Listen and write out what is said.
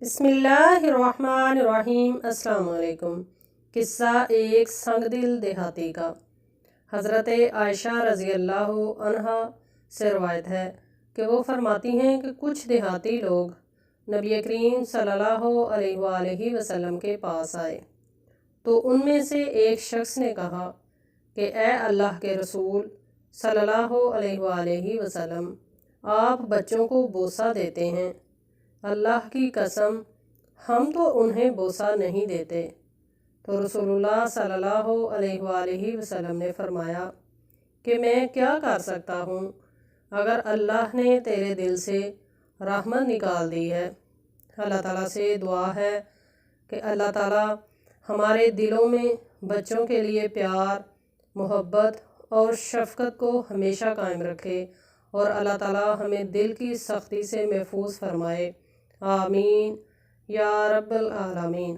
بسم اللہ الرحمن الرحیم۔ السلام علیکم۔ قصہ ایک سنگ دل دیہاتی کا۔ حضرت عائشہ رضی اللہ عنہا سے روایت ہے کہ وہ فرماتی ہیں کہ کچھ دیہاتی لوگ نبی کریم صلی اللہ علیہ وآلہ وسلم کے پاس آئے تو ان میں سے ایک شخص نے کہا کہ اے اللہ کے رسول صلی اللہ علیہ وآلہ وسلم، آپ بچوں کو بوسہ دیتے ہیں، اللہ کی قسم ہم تو انہیں بوسہ نہیں دیتے۔ تو رسول اللہ صلی اللہ علیہ وآلہ وسلم نے فرمایا کہ میں کیا کر سکتا ہوں اگر اللہ نے تیرے دل سے رحمت نکال دی ہے۔ اللہ تعالیٰ سے دعا ہے کہ اللہ تعالیٰ ہمارے دلوں میں بچوں کے لیے پیار، محبت اور شفقت کو ہمیشہ قائم رکھے، اور اللہ تعالیٰ ہمیں دل کی سختی سے محفوظ فرمائے۔ آمین یا رب العالمین۔